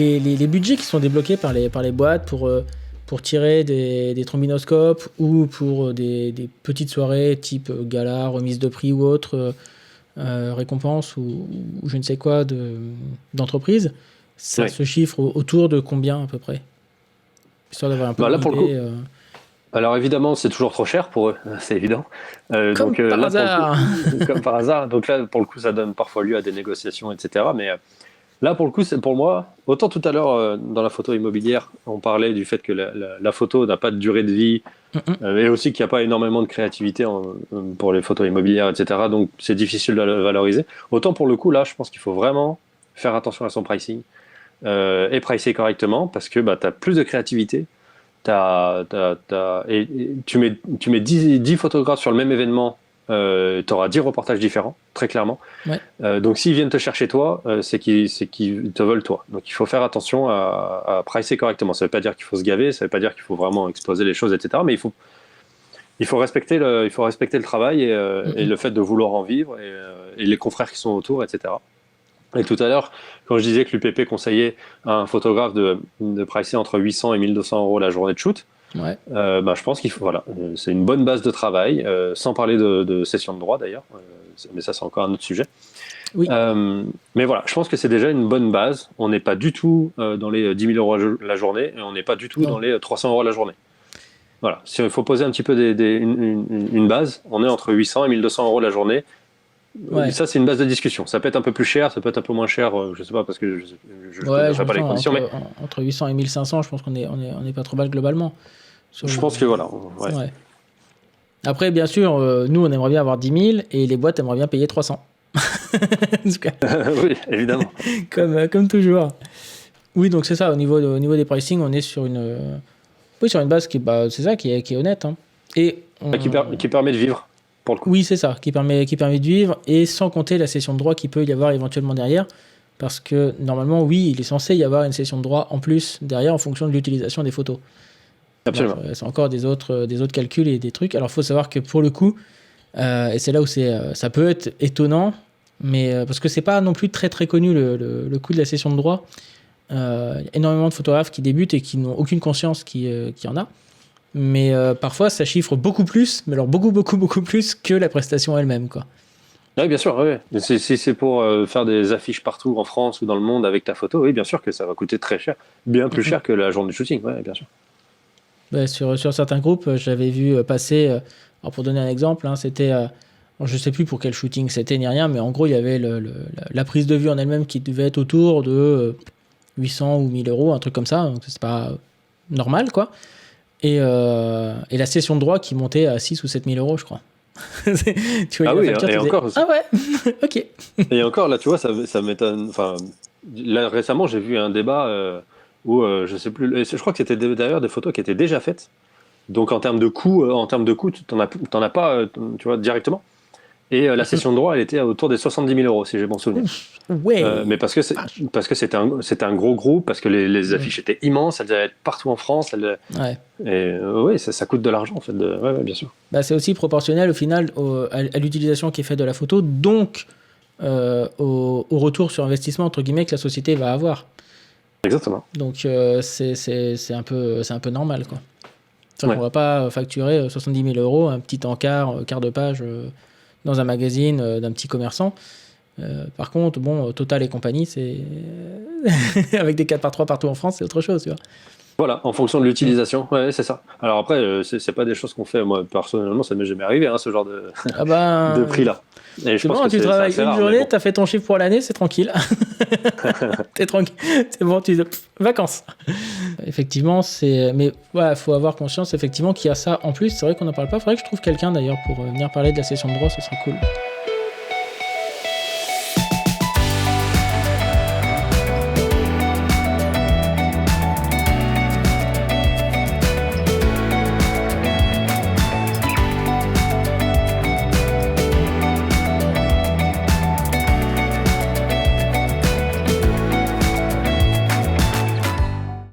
les budgets qui sont débloqués par les boîtes pour tirer des trombinoscopes ou pour des petites soirées type gala, remise de prix ou autre, récompense ou je ne sais quoi d'entreprise, ça se chiffre autour de combien à peu près? Histoire d'avoir un peu là, pour d'idée, le coup, alors évidemment, c'est toujours trop cher pour eux, c'est évident. Comme par là, hasard. Comme par hasard. Donc là, pour le coup, ça donne parfois lieu à des négociations, etc. Mais là, pour le coup, c'est pour moi, autant tout à l'heure, dans la photo immobilière, on parlait du fait que la photo n'a pas de durée de vie, et aussi qu'il n'y a pas énormément de créativité pour les photos immobilières, etc. Donc c'est difficile de la valoriser. Autant pour le coup, là, je pense qu'il faut vraiment faire attention à son pricing et pricer correctement, parce que tu as plus de créativité. Et tu mets 10 photographes sur le même événement, tu auras 10 reportages différents, très clairement. Ouais. Donc s'ils viennent te chercher toi, c'est qu'ils te veulent toi. Donc il faut faire attention à pricer correctement. Ça ne veut pas dire qu'il faut se gaver, ça ne veut pas dire qu'il faut vraiment exposer les choses, etc. Mais il faut respecter le travail et le fait de vouloir en vivre et les confrères qui sont autour, etc. Et tout à l'heure, quand je disais que l'UPP conseillait à un photographe de pricer entre 800 et 1200 euros la journée de shoot, je pense qu'il faut, c'est une bonne base de travail, sans parler de session de droit d'ailleurs, mais ça c'est encore un autre sujet. Oui. Mais voilà, je pense que c'est déjà une bonne base. On n'est pas du tout dans les 10 000 euros la journée et on n'est pas du tout dans les 300 euros la journée. Voilà, il faut poser un petit peu une base, on est entre 800 et 1200 euros la journée. Ouais. Ça, c'est une base de discussion. Ça peut être un peu plus cher, ça peut être un peu moins cher, je sais pas, parce que je connais pas les conditions. Entre 800 et 1500, je pense qu'on est pas trop mal globalement. Je pense que voilà. Ouais. Après, bien sûr, nous, on aimerait bien avoir 10 000 et les boîtes aimeraient bien payer 300. Oui, évidemment. comme toujours. Oui, donc c'est ça. Au niveau des pricing, on est sur une base qui est honnête. Hein. Et qui permet de vivre. Oui, c'est ça, qui permet de vivre, et sans compter la session de droit qu'il peut y avoir éventuellement derrière, parce que normalement, oui, il est censé y avoir une session de droit en plus derrière en fonction de l'utilisation des photos. Absolument. Donc, c'est encore des autres calculs et des trucs. Alors, il faut savoir que pour le coup, et c'est là où ça peut être étonnant, mais parce que c'est pas non plus très très connu le coût de la session de droit. Il y a énormément de photographes qui débutent et qui n'ont aucune conscience qu'il y en a. Mais parfois ça chiffre beaucoup plus, mais alors beaucoup plus que la prestation elle-même, quoi. Oui, bien sûr, oui. Si c'est pour faire des affiches partout en France ou dans le monde avec ta photo, oui, bien sûr que ça va coûter très cher, bien plus cher que la journée de shooting, oui, bien sûr. Bah, sur certains groupes, j'avais vu passer, alors pour donner un exemple, hein, c'était, je sais plus pour quel shooting c'était ni rien, mais en gros il y avait la prise de vue en elle-même qui devait être autour de 800 ou 1000 euros, un truc comme ça, donc c'est pas normal, quoi. Et la session de droit qui montait à 6 ou 7 000 euros, je crois. Tu vois, et encore aussi. Ah ouais. Ok. Et encore, là, tu vois, ça m'étonne. Enfin, là, récemment, j'ai vu un débat où, je sais plus, je crois que c'était d'ailleurs des photos qui étaient déjà faites. Donc, en termes de coût, t'en as pas, tu vois, directement. Et la session de droit, elle était autour des 70 000 euros, si j'ai bon souvenir. Ouais. Mais parce que c'était un gros groupe, parce que les affiches étaient immenses, elles devaient être partout en France. Et oui, ça coûte de l'argent, en fait. Ouais, bien sûr. Bah, c'est aussi proportionnel, au final, à l'utilisation qui est faite de la photo, donc au retour sur investissement, entre guillemets, que la société va avoir. Exactement. Donc, c'est un peu normal, quoi. On ne va pas facturer 70 000 euros, un petit encart, quart de page... dans un magazine d'un petit commerçant. Par contre, bon, Total et compagnie, c'est avec des 4x3 partout en France, c'est autre chose, tu vois. Voilà, en fonction de l'utilisation, ouais, c'est ça. Alors après, c'est pas des choses qu'on fait. Moi, personnellement, ça m'est jamais arrivé, hein, ce genre de prix-là. Et c'est bon, tu travailles une journée, t'as fait ton chiffre pour l'année, c'est tranquille. T'es tranquille, c'est bon, vacances. Effectivement, mais voilà, faut avoir conscience effectivement qu'il y a ça en plus. C'est vrai qu'on n'en parle pas. Faudrait que je trouve quelqu'un d'ailleurs pour venir parler de la session de droit, ce serait cool.